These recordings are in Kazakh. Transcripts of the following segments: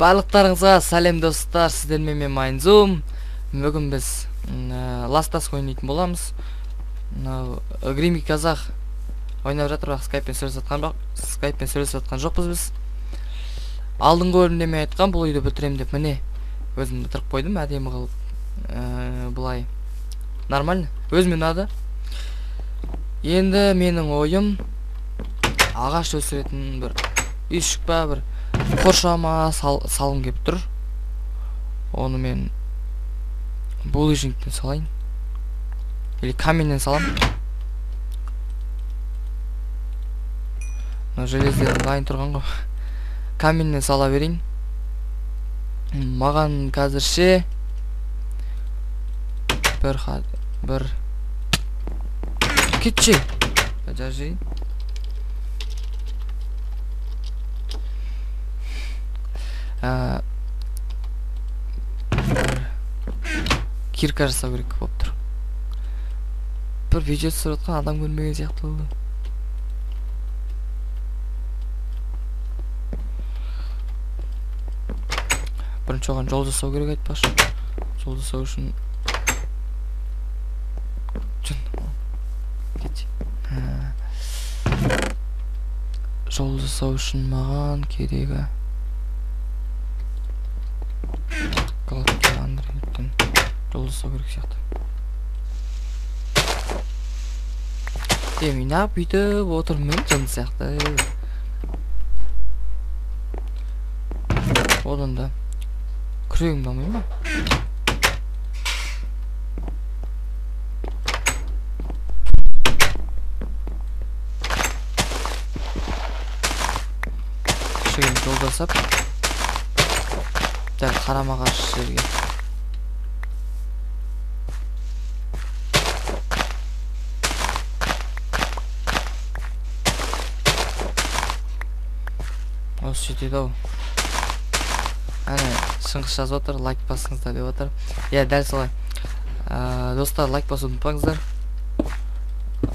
Барлықтарыңызға сәлем достар, сіздермен мен Майнзум. Бүгін біз Ластас ойнайтын боламыз. Грими Казах ойнап жатыр, бірақ скайппен сөйлесіп жатқан жоқпыз біз. Алдыңғы бөлімде мен айтқан бұл үйді бітірем деп, міне өзім бітіріп қойдым, әдемі қылып. Бұлай нормально, өзіме ұнады. Енді менің ойым ағаш өсіретін бір үйшік па, бір қоршама салым кеп тұр. Оны мен булыжниктен салайын или каменнен салам. Железден дайын тұрған ғой. Каменнен сала берейін. Маған қазірше бір кетші жажайын. Кирка жасау керек болып тұр. Бір видео түсіріп отқан адам көрмеген сияқты болды. Бірінші оған жол жасау керек айтпашы. Жол жасау үшін жол жасау үшін маған керегі жол жасау керек сияқты. Мен бүйтіп отырмын жын сияқты. Одан да күрегім болмай ма? Кішігін жол жасап дәл қарама қарсы жерге. Осы жетеді ау. Әне шыңғыс жазып отыр, лайк басыңыздар деп отыр. Дәл солай. Достар, лайк басуды ұмытпаңыздар.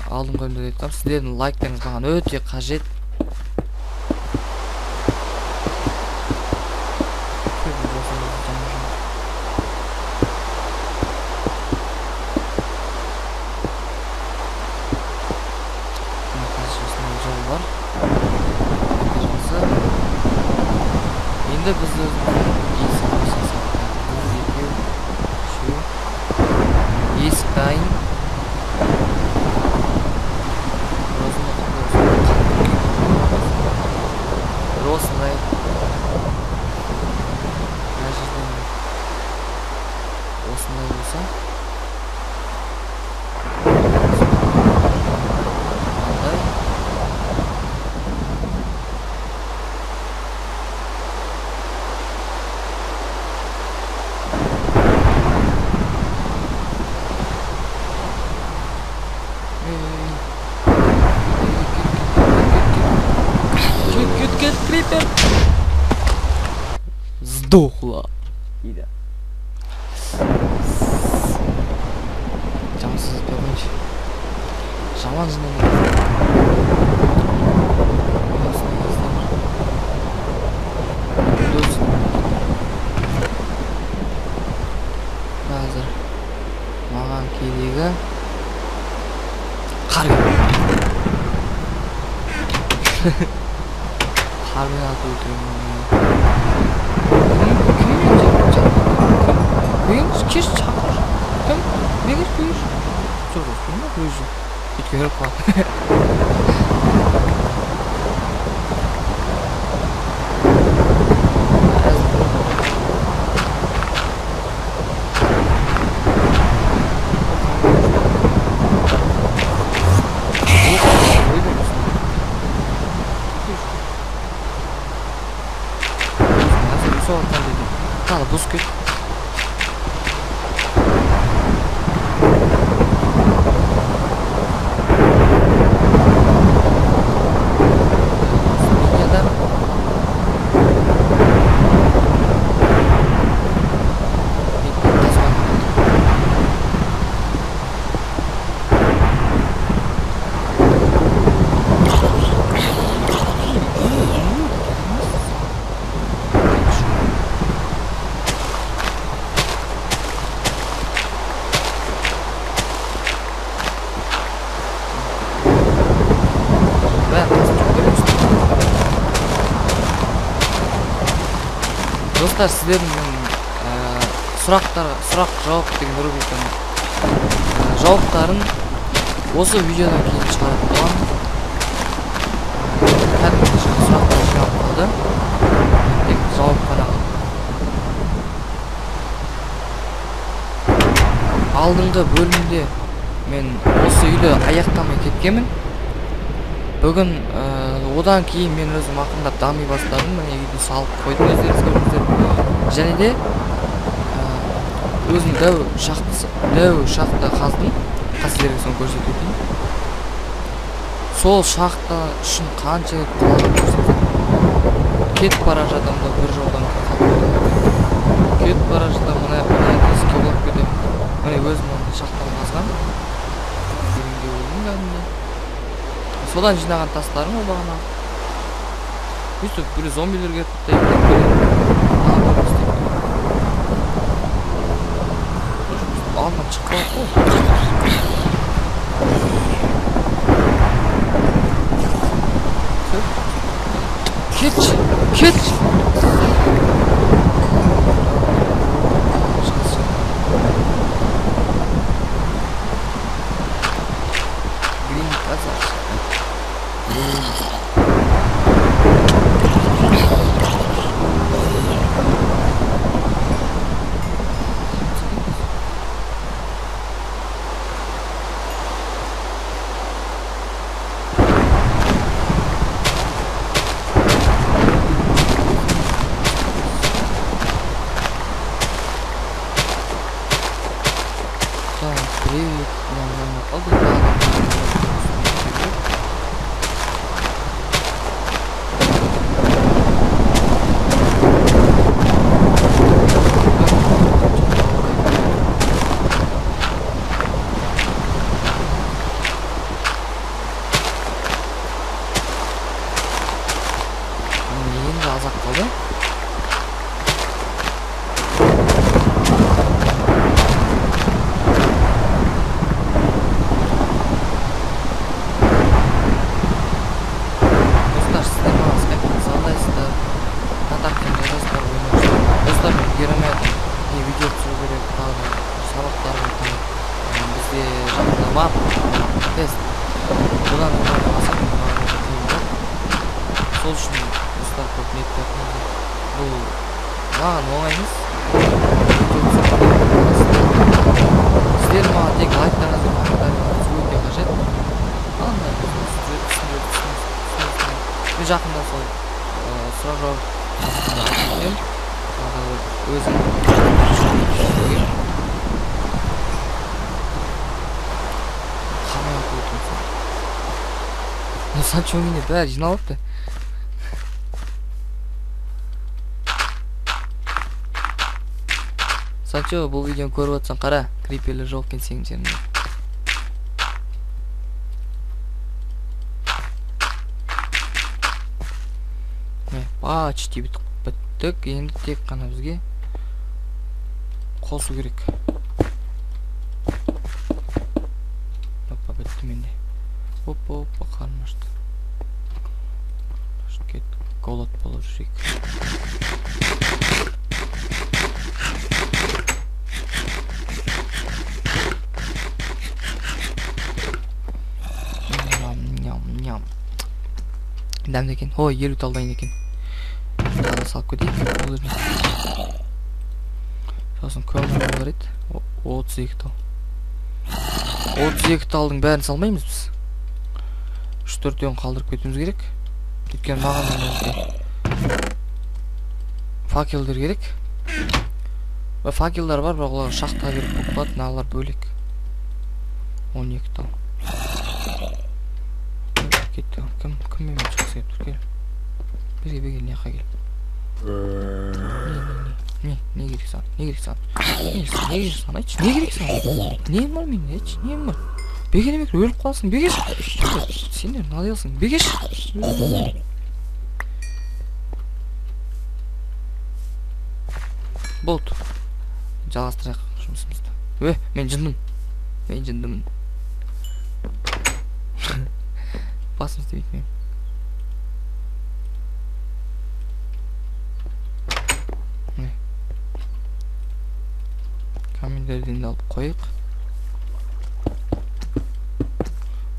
Алдыңғы бөлімде айтқам, сіздердің лайктарыңыз маған өте қажет. Енді біз есік дайын. Осындай болса крипер сдохла. Жамансыз көргенше жаман жынын қазір маған керегі қар қармен атып өлтіремін. Кеш шақыр. Кім? Мен кеш көйіш. Жоқ, өспейін ба көйіш? Кетке өріп қалады. Тағы бұз кет. Достар, сіздердің сұрақ жауап деген рубриканың жауаптарын осы видеодан кейін шығарып боламын. Кәдімгі сұрақтар жинап қалды. Тек жауап қана қалды. Алдыңғы бөлімде мен осы үйді аяқтамай кеткенмін. Бүгін одан кейін мен өзім ақырындап дами бастадым. Міне үйді салып қойдым, өздеріңіз көрдіңіздер. Және де өзім дәу шахта қаздым. Сіздерге соны көрсетейін. Сол шахта үшін қанша қалған көрсетейін. Кетіп бара жатам да бір жолдан кетіп бара жатам. Мына тесікке құлап кетемін. Міне өзім оны шахтаны қазған. Дегенге өлдім кәдімгі. Содан жинаған тастарым ол бағана. Өйстіп бір зомбилер кетіп алдынан шықпай кетші сол үшін достар көп ниет бердіңіздер. Бұл маған оңай емес. Сіздер маған тек лайктарыңызды, комментарийлеріңізді өте қажет. Мен жақында сол сұрақ жауап өзім қамай отырмын. Санчо мені бәрі жиналыпты. Санчо, бұл видеоны көріп отырсаң қара, криперлер жоқ екен сенің жеріңде. Почти біттік, енді тек қана бізге қосу керек. Опа, бітті менде. Опа, қарным ашты. Голод болып жүрек. Дәмді екен. Ой, 50 талдайын екен. Тағы салып кетейік. Сосын көмір бар еді. 32 тал. 32 талдың бәрін салмаймыз біз. 3-4-өн қалдырып кетуіміз керек. Өйткені маған факелдер керек. Факелдар бар, бірақ олар шахтаға керек болып қалады, мыналар бөлек. 12 тал. Кетті. Кіммен шықсы кеп тұр, кел. Бізге бегел, не қай кел. Не керек сан? Не керек сан? Не керек сан? Айтшы, не керек сан? Не бар мен? Айтшы, не бар? Бегел емек, өліп қаласың, бегеш. Сендер надалсың, бегеш. Болды. Жалғастырайық жұмысымызды. Мен жындым. Мен жындымын. Басымызды бейтмеймін. Өңірлерден алып қойық.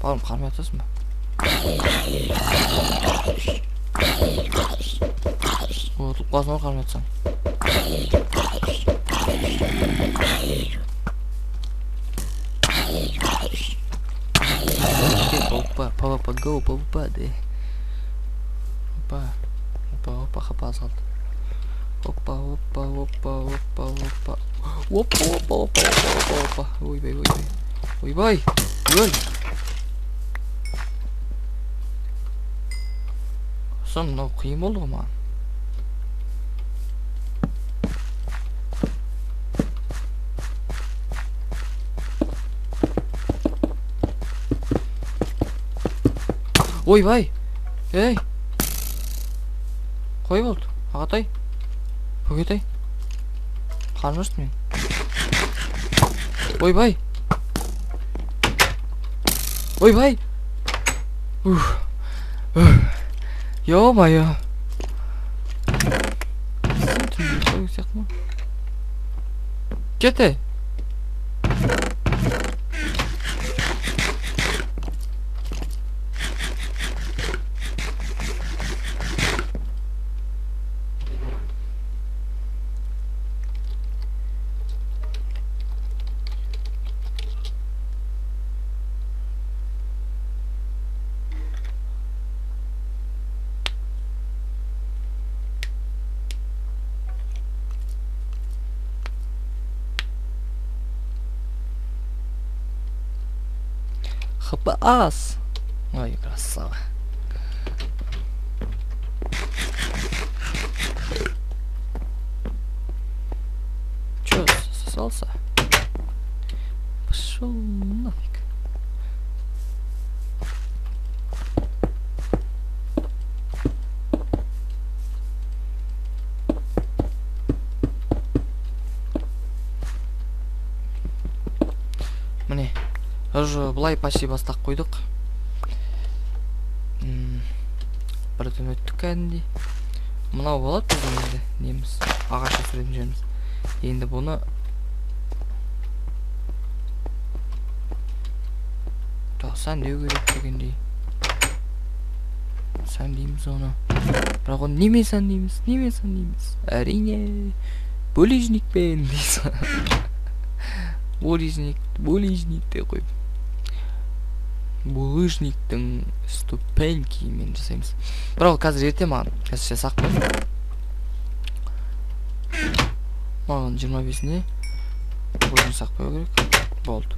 Бағым қармай атасың ба? Ұтылып қаласың ба қармай атсаң? Опа, папа, go, папа, де. Опа, хапа салды. Опа. Ойбай. Сон, мынау қиын болды ғой маған. Ойбай. Ей. Қой болды, ағатай. Бөгетай. Қармышты мен. Ойбай. Ё-моё. Кете. ХПАС. Ой, красава. Чё, сосался? Пошел нафиг. Мне. Уже былай почти бастап қойдық. Бір түн өттік кәдімгідей. Мынау болады біздің енді неміз ағаш өсіретін жеріміз. Енді бұны сәндеу керек дегендей. Сәндейміз оны. Бірақ оны немен сәндейміз? Әрине булыжникпен дейсің. Булыжник деп қойып. Булыжниктің ступенькимен жасаймыз. Бірақ қазір ерте маған. Қазір сақ қойым. Маған 25-не бұлжын сақ қою керек. Болды.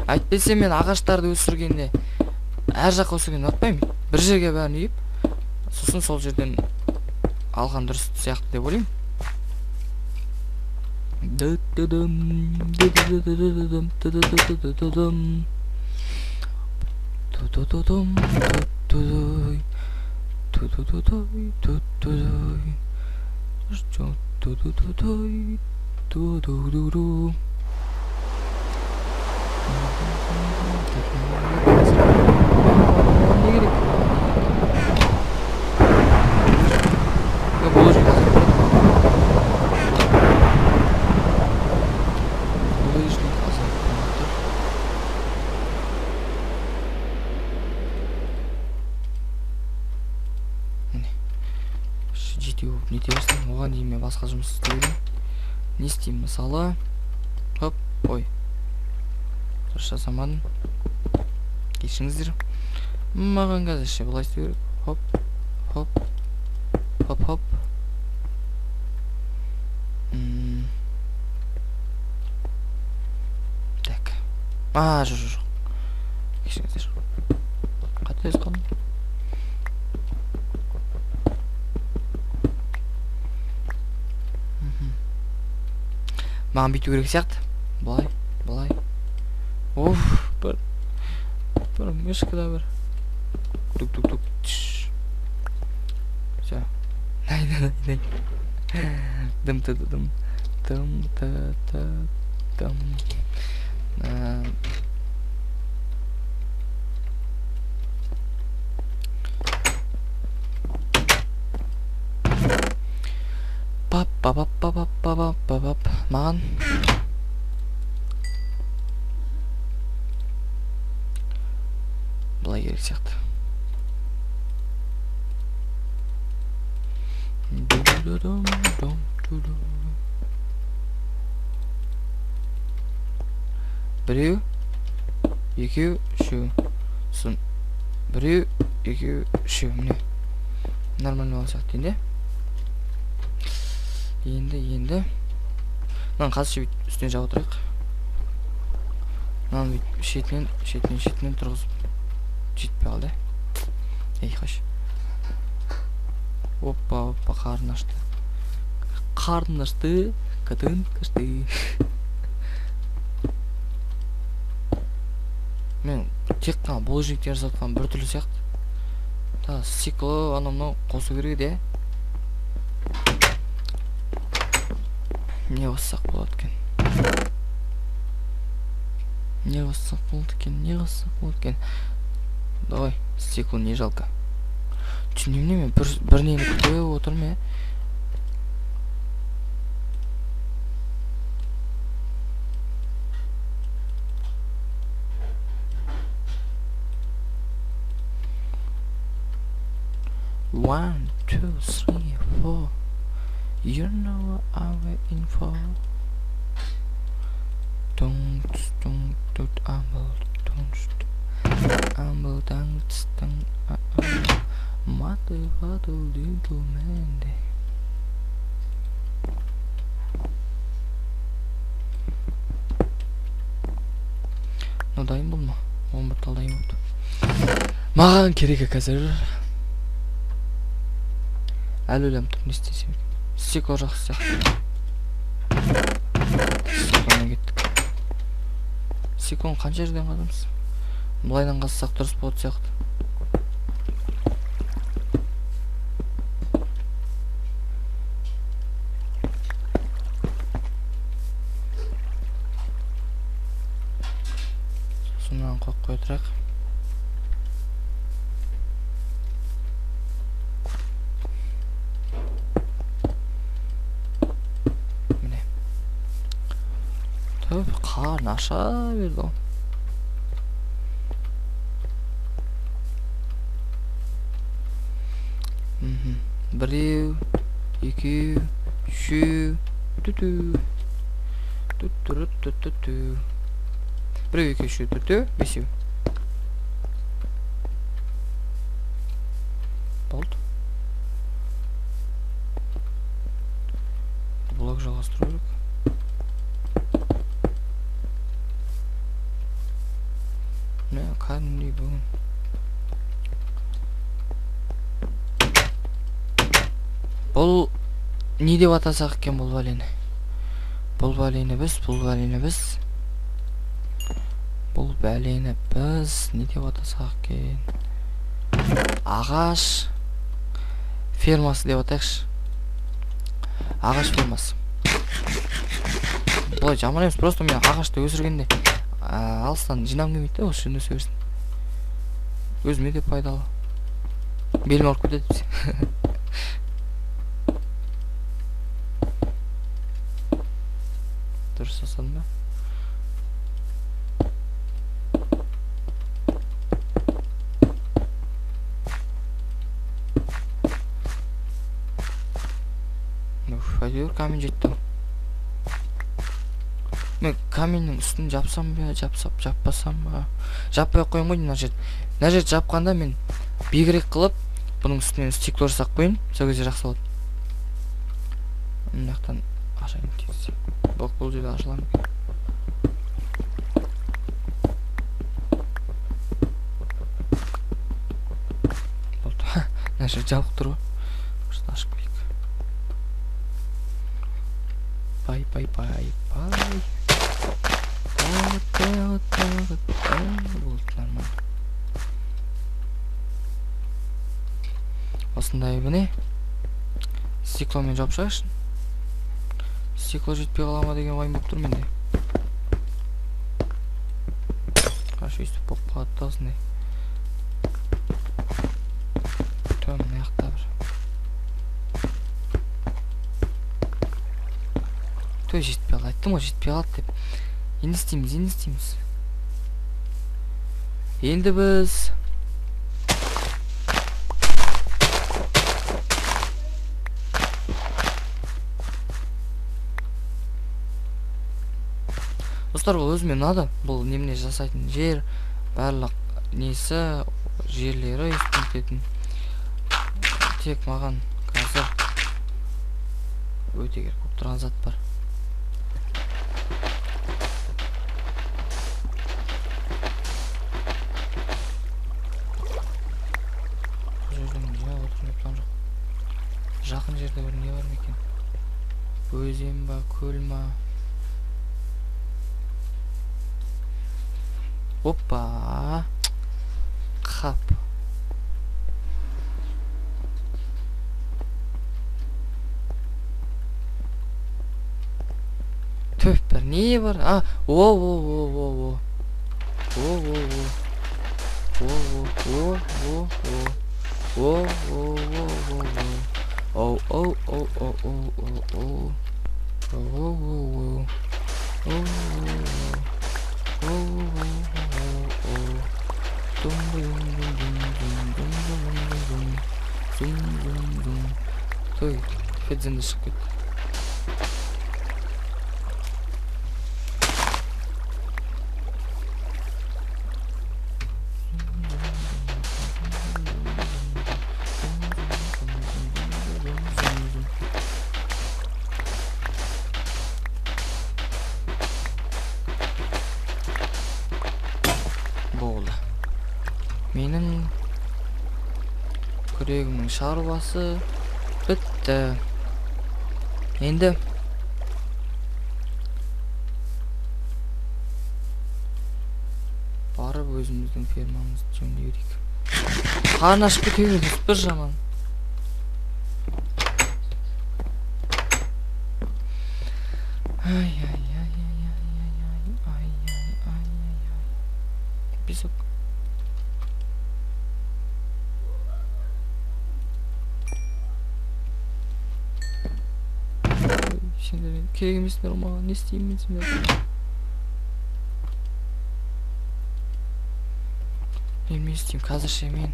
Әйтпесе мен ағаштарды өсіргенде әр жаққа өсіргенде ұнатпаймын. Бір жерге бәрін үйіп, сосын сол жерден алған дұрыс сияқты деп ойлаймын. Не деймін, оған дейін мен басқа жұмыс істеймін. Не істеймін, мысалы, хоп, ой, дұрыс жасамадым. Кешіңіздер. Маған қазір ше былай істеу керек. Хоп. Так. Жоқ. Кешіңіздер. Қате қалдым. Маған бүйту керек сияқты. Былай. Оф, бір мышкада бір. Тук. Все. Най. Дым. Бабап. Маған былай керек сияқты. Біреу, екеу, үшеу. Сосын біреу, екеу, үшеу. Міне. Нормально болса сияқты енді. Мынаны қазір үстіне жауып отырайық. Мынаны шетінен тұрғызып жетпей қалды. Ей, қаш. Опа, қарын ашты. Қатын қашты. Мен тек қана бұл жігіттер жасатқан бір түрлі сияқты. Та стекло анау қосу керек де. Не қоссақ болады екен. Давай, стекло не жалко. Түсінемін мен бір нені күтіп отырмын. One, two, three, four. You know what I'm waiting for. Don't Mother little man. Дайын болма. 11 тал дайын болды. Маған керек қазір. Әлі ойланып тұрмын, не істесем екен. Стекло жақсы сияқты. Стекломен кеттік. Стеклоны қанша жерден қазамыз? Былайдан қазсақ дұрыс болады сияқты. Сосын қойып қоя тұрайық. Қарын аша берді ғой. Біреу, екеу, үшеу, біреу, екеу, үшеу, бесеу. Болды. Блок жалғастыру керек. Кәдімгідей бүгін. Бұл не деп атасақ екен бұл бәлені? Бұл бәлені біз не деп атасақ екен? Ағаш фермасы деп атайықшы. Ағаш фермасы. Бұлай жаман емес, просто мен ағашты өсіргенде алыстан жинам келмейді, осы жерін өсе берсін. Өзіме де пайдалы. Белім ауырып кетеді. Дұрыс жасадым ба? Әйтеуір камень жетті. Мен каменнің үстін жапсам ба, жаппасам ба? Жаппай қойын ғой, мына жерді жапқанда мен бигірек қылып, бұның үстінен стекло жасап қойын, сол кезде жақсы болады. Мына жақтан ашайын тез. Бұл жерде ашыламын. Болды. Мына жер жабық тұр ғой. Осыны ашып келейік. Бай. Осындай бұны стекломен жауып шығайықшы. Стекло жетпей қалама деген уайым болып тұр менде. Қашы өйстіп болып қалады да осындай. Мына жақта бір. Той жетпей қалды. Айттым ғой, жетпей қалды деп. Енді істейміз. Енді біз достар, бұл өзіме ұнады. Бұл немене жасайтын жер, барлық несі, жерлері естілетін. Тек маған қазір өте керек болып тұрған зат бар. Жақын жерде бір не бар ма екен? Өзен ба, көл ма? Опа! Қап. Төп бір не бар? О. Той, федзенді шығып кетті. Болды. Менің күрегімнің шаруасы бітті. Енді барып өзіміздің фермамызды жөндей берейік. Қарын ашып кете береміз, бір жаман. Песок. Сендер керек емесіңдер маған, не істеймін сендер? Мен не істеймін қазірше мен?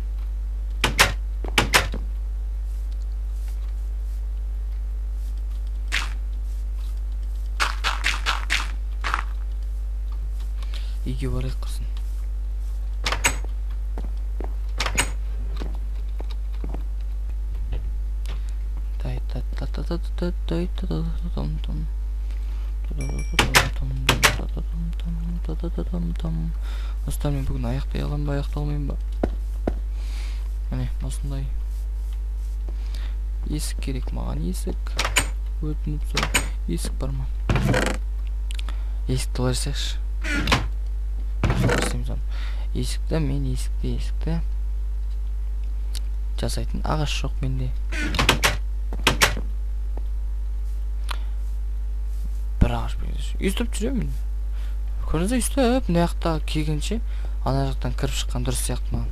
Үйге барайық құрсын. Достар, мен бүгін аяқтай аламын ба, аяқталмайым ба? Міне, осындай есік керек маған, есік. Өтініп сол, есік бар ма? Есікті оларсайықшы. Есікті, мен есікті жасайтын ағаш жоқ менде. Бір ағаш береді. Үстіп жүремін. Көрінізде үстіп, мына жақта келгенше ана жақтан кіріп шыққан дұрыс сияқты маған.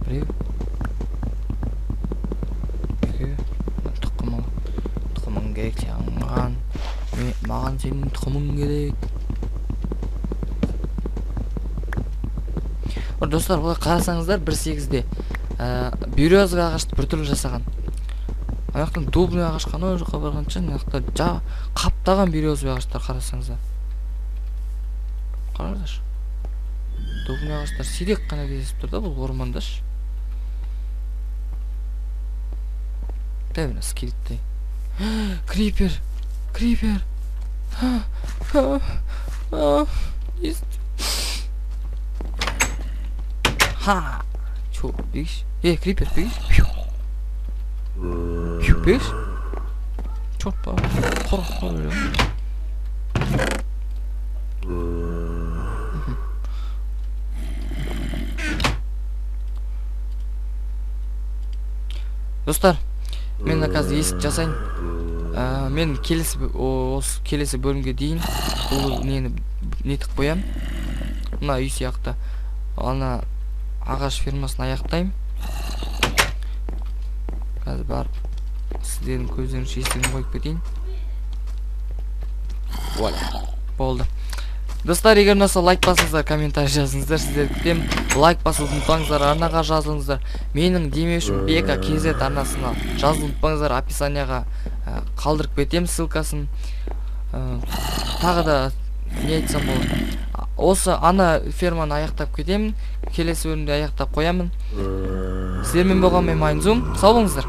Біреу. Екеу. Тұқымың керек саған. Маған сенің тұқымың керек. Достар, бұлай қарасаңыздар 1.8-де береза ағашты біртүрлі жасаған. Аяқтан дубный ағаш қана жаққа барғанша, аяқта қаптаған береза ағаштар қарасаңыздар. Қараңыздар. Дубный ағаштар сирек қана кездесіп тұр да бұл ормандаш. Дәуіне скелеттай. Крипер! Ха! Чё, бегишь? Крипер, бегишь? Бегишь? Чёрт, па. Хор. Достар, мен қазір есік жасайын. Мен келесі бөлімге дейін бұл нені нетіп қоям. Мына үй сияқты. Ана ағаш фермасын аяқтайым. Қазір барып сіздердің көздеріңізше есігін қойып кетейін. Вуаля, болды. Достар, егер ұнаса лайк басыңыздар, комментарий жазыңыздар, сіздерді күтемін. Лайк басуды ұмытпаңыздар, арнаға жазылыңыздар. Менің демеушім Бека KZ арнасына жазылуды ұмытпаңыздар, описанияға қалдырып кетемін ссылкасын. Тағы да не айтсам болады. Осы ана ферманы аяқтап кетемін. Келесі бөлімде аяқтап қоямын. Сіздермен болған мен Майнзум. Сау болыңыздар.